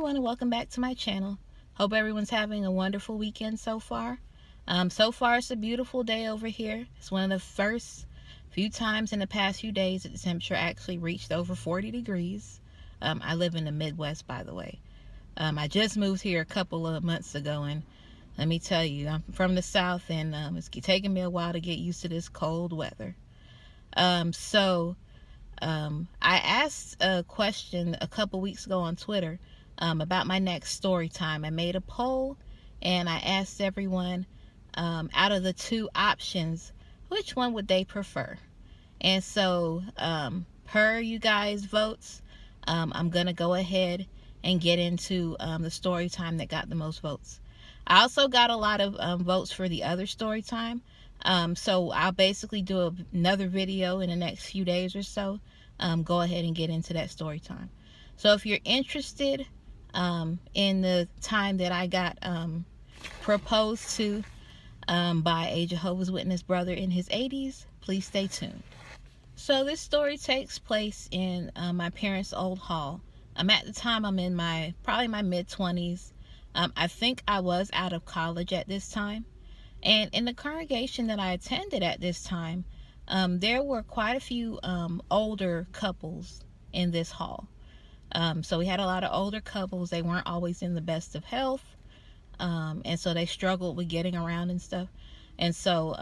everyone, and welcome back to my channel. Hope everyone's having a wonderful weekend so far. So far it's a beautiful day over here. It's one of the first few times in the past few days that the temperature actually reached over 40 degrees. I live in the Midwest, by the way. I just moved here a couple of months ago, and let me tell you, I'm from the South, and it's taking me a while to get used to this cold weather. I asked a question a couple weeks ago on Twitter about my next story time. I made a poll and I asked everyone out of the two options, which one would they prefer? And so per you guys' votes, I'm going to go ahead and get into the story time that got the most votes. I also got a lot of votes for the other story time. So I'll basically do another video in the next few days or so. Go ahead and get into that story time. So if you're interested in the time that I got proposed to by a Jehovah's Witness brother in his 80s, please stay tuned. So this story takes place in my parents' old hall. At the time I'm in probably my mid-20s. I think I was out of college at this time. And in the congregation that I attended at this time, there were quite a few older couples in this hall. So we had a lot of older couples. They weren't always in the best of health. And so they struggled with getting around and stuff. And so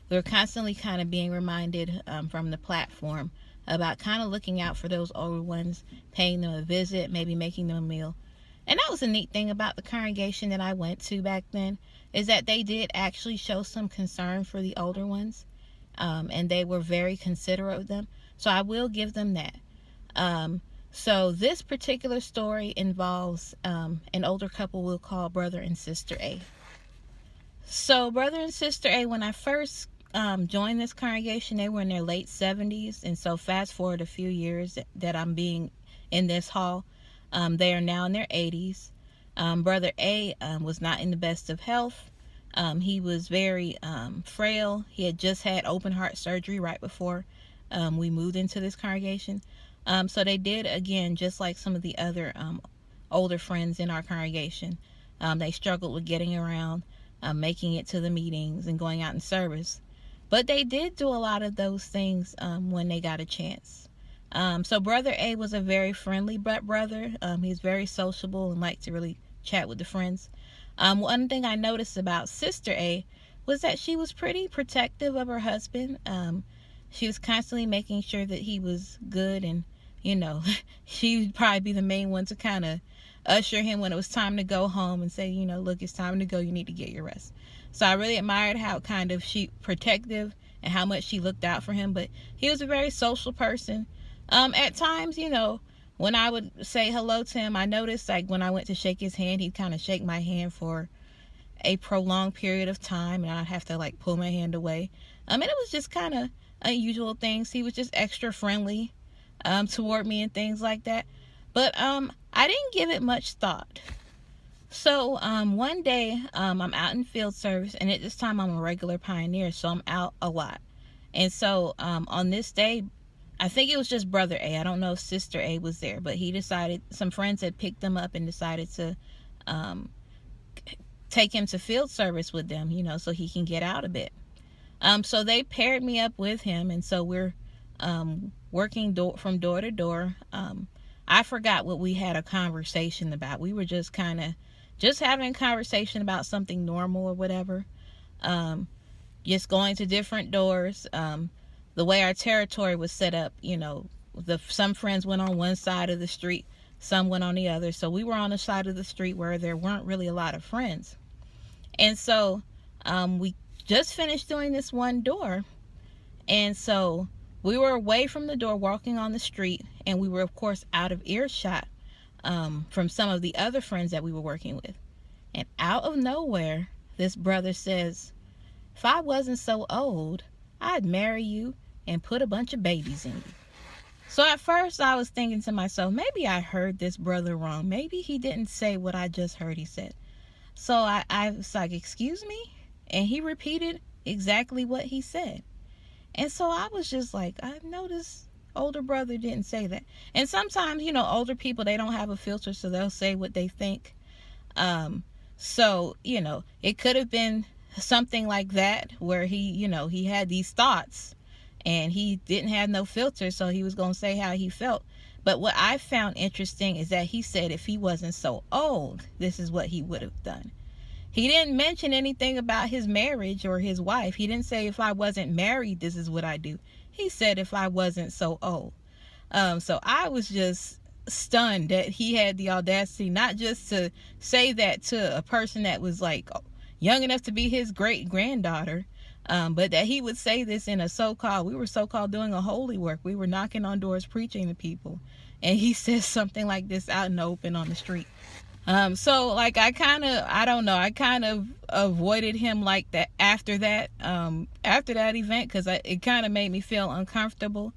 we were constantly kind of being reminded from the platform about kind of looking out for those older ones, paying them a visit, maybe making them a meal. And that was a neat thing about the congregation that I went to back then, is that they did actually show some concern for the older ones. And they were very considerate of them. So I will give them that. So this particular story involves an older couple we'll call Brother and Sister A. So Brother and Sister A, when I first joined this congregation, they were in their late 70s. And so fast forward a few years that I'm being in this hall, they are now in their 80s. Brother A was not in the best of health. He was very frail. He had just had open heart surgery right before we moved into this congregation. So they did, again, just like some of the other older friends in our congregation. They struggled with getting around, making it to the meetings and going out in service. But they did do a lot of those things when they got a chance. So Brother A was a very friendly brother. He's very sociable and liked to really chat with the friends. One thing I noticed about Sister A was that she was pretty protective of her husband. She was constantly making sure that he was good, and she'd probably be the main one to kind of usher him when it was time to go home and say, look, it's time to go, you need to get your rest. So I really admired how kind of she protective and how much she looked out for him. But he was a very social person. At times, when I would say hello to him, I noticed like when I went to shake his hand, he'd kind of shake my hand for a prolonged period of time, and I'd have to like pull my hand away. And it was just kind of unusual things. He was just extra friendly toward me and things like that. But I didn't give it much thought. So one day I'm out in field service, and at this time I'm a regular pioneer, so I'm out a lot. And so on this day, I think it was just Brother A. I don't know if Sister A was there, but he decided, some friends had picked him up and decided to take him to field service with them, so he can get out a bit. So they paired me up with him, and so we're working from door to door. I forgot what we had a conversation about. We were just kind of having a conversation about something normal or whatever. Just going to different doors. The way our territory was set up, some friends went on one side of the street, some went on the other. So we were on the side of the street where there weren't really a lot of friends. And so we just finished doing this one door. And so we were away from the door, walking on the street, and we were, of course, out of earshot from some of the other friends that we were working with. And out of nowhere, this brother says, "If I wasn't so old, I'd marry you and put a bunch of babies in you." So at first I was thinking to myself, maybe I heard this brother wrong. Maybe he didn't say what I just heard he said. So I was like, "Excuse me?" And he repeated exactly what he said. And so I was just like, I noticed older brother didn't say that. And sometimes, you know, older people, they don't have a filter, so they'll say what they think. So, you know, it could have been something like that where he, you know, he had these thoughts and he didn't have no filter, so he was going to say how he felt. But what I found interesting is that he said if he wasn't so old, this is what he would have done. He didn't mention anything about his marriage or his wife. He didn't say if I wasn't married, this is what I do. He said if I wasn't so old. So I was just stunned that he had the audacity not just to say that to a person that was like young enough to be his great granddaughter, but that he would say this in a we were so-called doing a holy work. We were knocking on doors, preaching to people. And he says something like this out in the open on the street. So like I kind of avoided him like that after that event, because it kind of made me feel uncomfortable.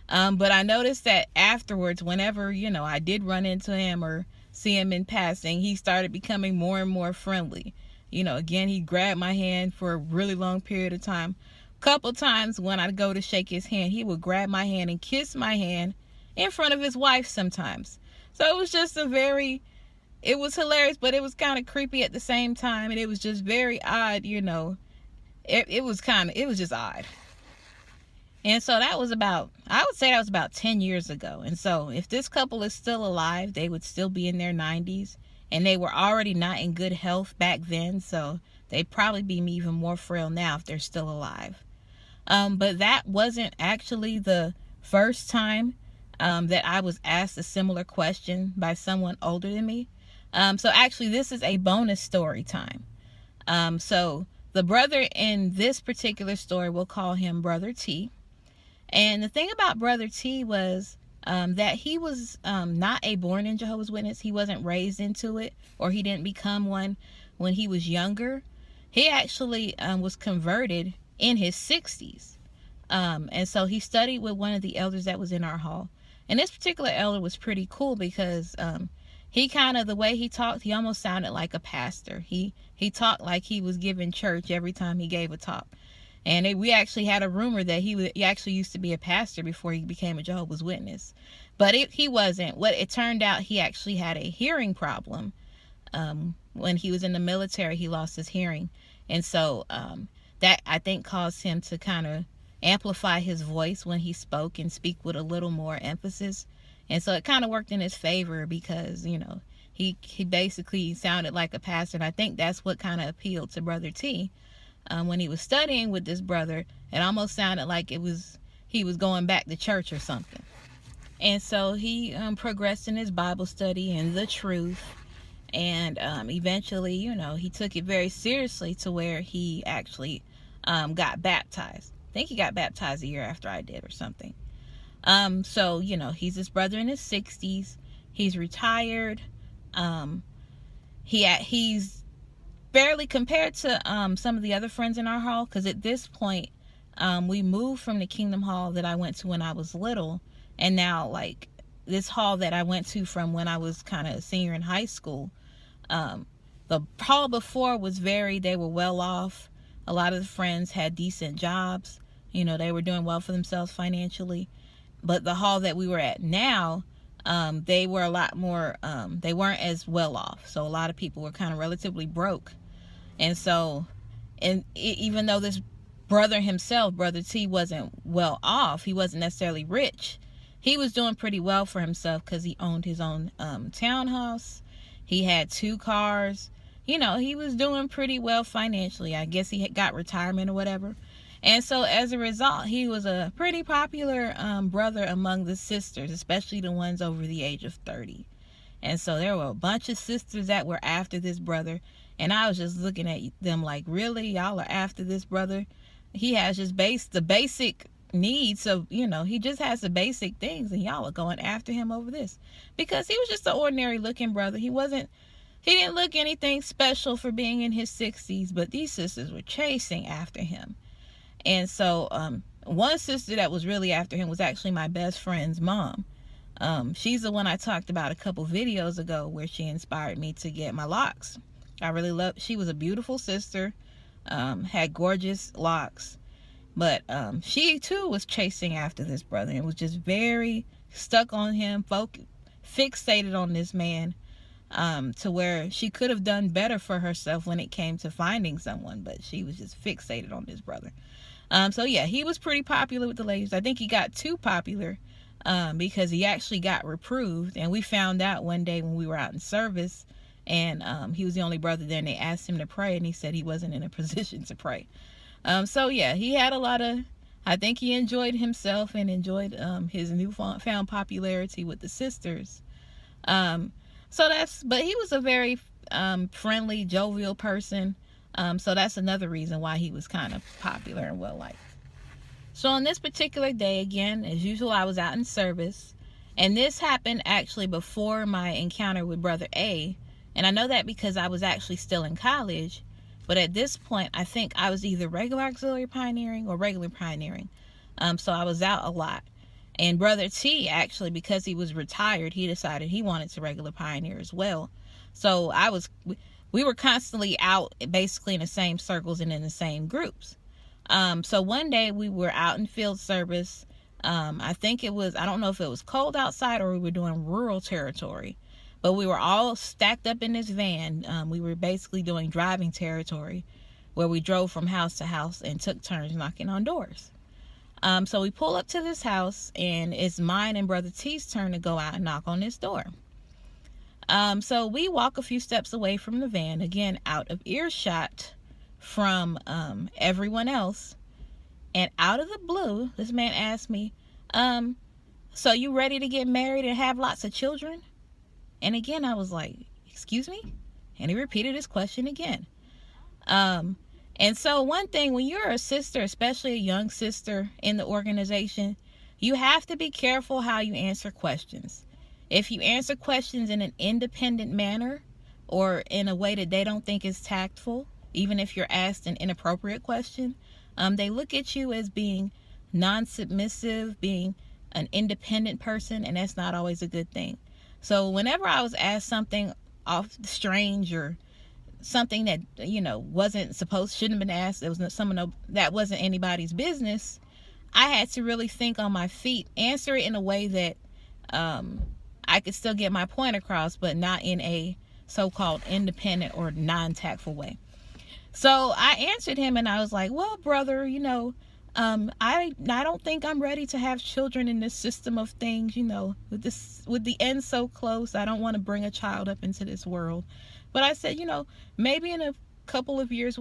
But I noticed that afterwards, whenever, you know, I did run into him or see him in passing, he started becoming more and more friendly. You know, again, he grabbed my hand for a really long period of time. A couple times when I'd go to shake his hand, he would grab my hand and kiss my hand in front of his wife sometimes. So it was just it was hilarious, but it was kind of creepy at the same time. And it was just very odd, you know. It was just odd. And so I would say that was about 10 years ago. And so if this couple is still alive, they would still be in their 90s. And they were already not in good health back then. So they'd probably be even more frail now if they're still alive. But that wasn't actually the first time that I was asked a similar question by someone older than me. So actually, this is a bonus story time. So the brother in this particular story, we'll call him Brother T. And the thing about Brother T was that he was not a born-in Jehovah's Witness. He wasn't raised into it, or he didn't become one when he was younger. He actually was converted in his 60s. And so he studied with one of the elders that was in our hall. And this particular elder was pretty cool because he the way he talked, he almost sounded like a pastor. He talked like he was giving church every time he gave a talk. And we actually had a rumor that he actually used to be a pastor before he became a Jehovah's Witness. But he wasn't. What it turned out, he actually had a hearing problem. When he was in the military, he lost his hearing. And so that, I think, caused him to kind of amplify his voice when he spoke and speak with a little more emphasis. And so it kind of worked in his favor because, you know, he basically sounded like a pastor. And I think that's what kind of appealed to Brother T. When he was studying with this brother, it almost sounded like he was going back to church or something. And so he progressed in his Bible study and the truth. And eventually, you know, he took it very seriously to where he actually got baptized. I think he got baptized a year after I did or something. So, you know, he's this brother in his 60s. He's retired. He's barely compared to some of the other friends in our hall, because at this point we moved from the Kingdom Hall that I went to when I was little, and now like this hall that I went to from when I was kind of a senior in high school. The hall before they were well off. A lot of the friends had decent jobs, you know, they were doing well for themselves financially. But the hall that we were at now, they were a lot more, they weren't as well off. So a lot of people were kind of relatively broke. And so, even though this brother himself, Brother T, wasn't well off, he wasn't necessarily rich, he was doing pretty well for himself because he owned his own townhouse. He had 2 cars. You know, he was doing pretty well financially. I guess he had got retirement or whatever. And so as a result, he was a pretty popular brother among the sisters, especially the ones over the age of 30. And so there were a bunch of sisters that were after this brother. And I was just looking at them like, really? Y'all are after this brother? He has just the basic needs of, you know, he just has the basic things, and y'all are going after him over this. Because he was just an ordinary looking brother. He didn't look anything special for being in his 60s, but these sisters were chasing after him. And so one sister that was really after him was actually my best friend's mom. She's the one I talked about a couple videos ago where she inspired me to get my locks. She was a beautiful sister, had gorgeous locks, But she too was chasing after this brother and was just very stuck on him, fixated on this man, to where she could have done better for herself when it came to finding someone, but she was just fixated on this brother. So yeah, he was pretty popular with the ladies. I think he got too popular because he actually got reproved, and we found out one day when we were out in service, and he was the only brother there, and they asked him to pray, and he said he wasn't in a position to pray. So yeah, he had a lot of, I think he enjoyed himself and enjoyed his newfound popularity with the sisters. But he was a very friendly, jovial person. So that's another reason why he was kind of popular and well liked. So on this particular day, again, as usual, I was out in service, and this happened actually before my encounter with Brother A. And I know that because I was actually still in college, but at this point, I think I was either regular auxiliary pioneering or regular pioneering. So I was out a lot. And Brother T, actually, because he was retired, he decided he wanted to regular pioneer as well. So we were constantly out basically in the same circles and in the same groups. So one day we were out in field service. I don't know if it was cold outside or we were doing rural territory, but we were all stacked up in this van. We were basically doing driving territory where we drove from house to house and took turns knocking on doors. So we pull up to this house, and it's mine and Brother T's turn to go out and knock on this door. So we walk a few steps away from the van, again, out of earshot from everyone else. And out of the blue, this man asked me, so you ready to get married and have lots of children? And again, I was like, excuse me? And he repeated his question again. And so one thing, when you're a sister, especially a young sister in the organization, you have to be careful how you answer questions. If you answer questions in an independent manner or in a way that they don't think is tactful, even if you're asked an inappropriate question, they look at you as being non-submissive, being an independent person, and that's not always a good thing. So whenever I was asked something off strange or something that shouldn't have been asked, that wasn't anybody's business, I had to really think on my feet, answer it in a way that I could still get my point across, but not in a so-called independent or non-tactful way. So I answered him, and I was like, well, brother, I don't think I'm ready to have children in this system of things, with the end so close. I don't want to bring a child up into this world. But I said, maybe in a couple of years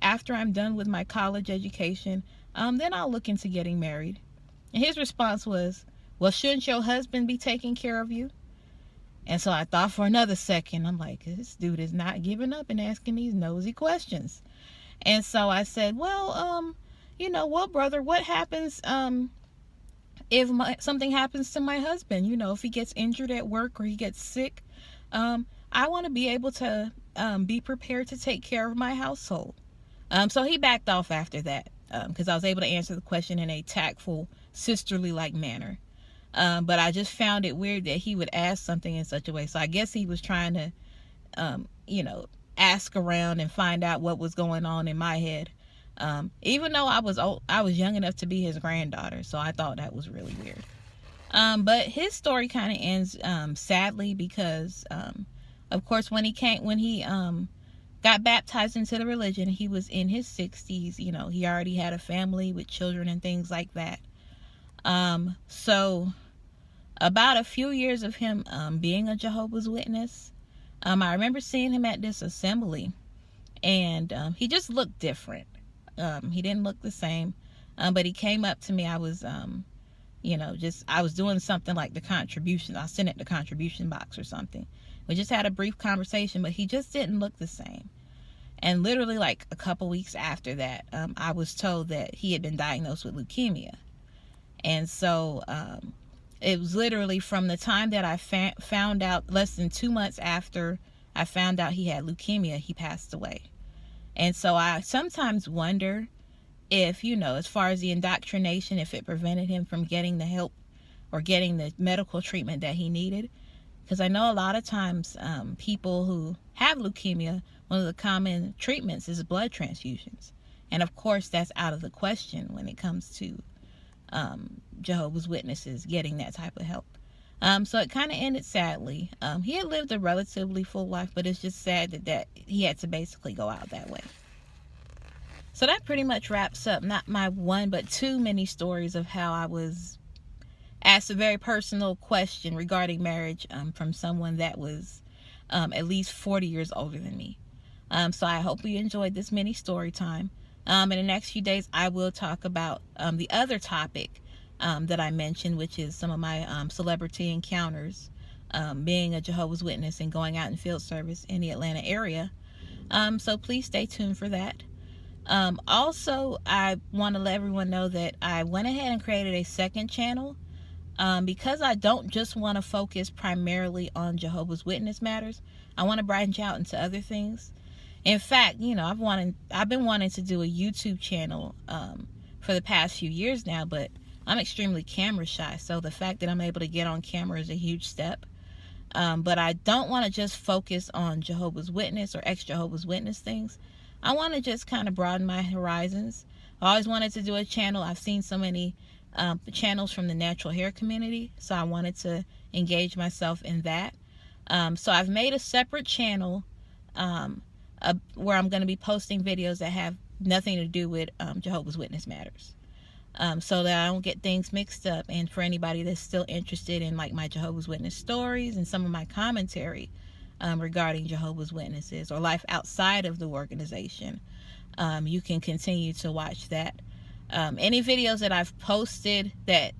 after I'm done with my college education, then I'll look into getting married. And his response was, well, shouldn't your husband be taking care of you? And so I thought for another second. I'm like, this dude is not giving up and asking these nosy questions. And so I said, well, brother, what happens if something happens to my husband? If he gets injured at work or he gets sick, I want to be able to be prepared to take care of my household. So he backed off after that because I was able to answer the question in a tactful, sisterly-like manner. But I just found it weird that he would ask something in such a way. So I guess he was trying to, ask around and find out what was going on in my head. Even though I was young enough to be his granddaughter. So I thought that was really weird. But his story kind of ends sadly because, of course, when he got baptized into the religion, he was in his 60s. He already had a family with children and things like that. So about a few years of him being a Jehovah's Witness, I remember seeing him at this assembly, and he just looked different. He didn't look the same, but he came up to me. I was I was doing something like the contribution. I sent it the contribution box or something. We just had a brief conversation, but he just didn't look the same. And literally like a couple weeks after that, I was told that he had been diagnosed with leukemia. And so it was literally from the time that I found out, less than 2 months after I found out he had leukemia, he passed away. And so I sometimes wonder if, as far as the indoctrination, if it prevented him from getting the help or getting the medical treatment that he needed. Because I know a lot of times people who have leukemia, one of the common treatments is blood transfusions. And of course, that's out of the question when it comes to Jehovah's Witnesses getting that type of help. So it kind of ended sadly. He had lived a relatively full life, but it's just sad that he had to basically go out that way. So that pretty much wraps up not my one but two mini stories of how I was asked a very personal question regarding marriage from someone that was at least 40 years older than me. So I hope you enjoyed this mini story time. In the next few days, I will talk about the other topic that I mentioned, which is some of my celebrity encounters, being a Jehovah's Witness and going out in field service in the Atlanta area. So please stay tuned for that. Also, I want to let everyone know that I went ahead and created a second channel because I don't just want to focus primarily on Jehovah's Witness matters. I want to branch out into other things. In fact, I've been wanting to do a YouTube channel for the past few years now, but I'm extremely camera shy. So the fact that I'm able to get on camera is a huge step. But I don't want to just focus on Jehovah's Witness or ex-Jehovah's Witness things. I want to just kind of broaden my horizons. I always wanted to do a channel. I've seen so many channels from the natural hair community, so I wanted to engage myself in that. So I've made a separate channel where I'm going to be posting videos that have nothing to do with Jehovah's Witness matters, so that I don't get things mixed up. And for anybody that's still interested in like my Jehovah's Witness stories and some of my commentary regarding Jehovah's Witnesses or life outside of the organization, you can continue to watch that. Any videos that I've posted that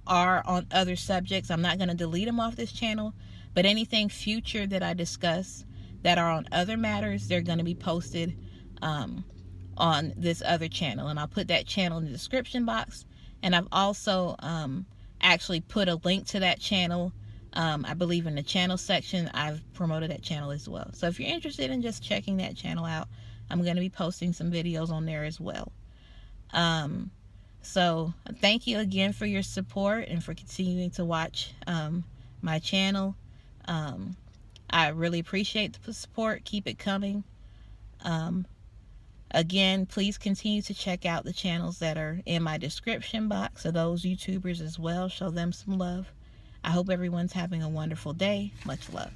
are on other subjects, I'm not going to delete them off this channel, but anything future that I discuss that are on other matters, they're going to be posted on this other channel, and I'll put that channel in the description box. And I've also actually put a link to that channel, I believe in the channel section. I've promoted that channel as well. So if you're interested in just checking that channel out, I'm going to be posting some videos on there as well. So thank you again for your support and for continuing to watch my channel. I really appreciate the support. Keep it coming. Again, please continue to check out the channels that are in my description box of those YouTubers as well. Show them some love. I hope everyone's having a wonderful day. Much love.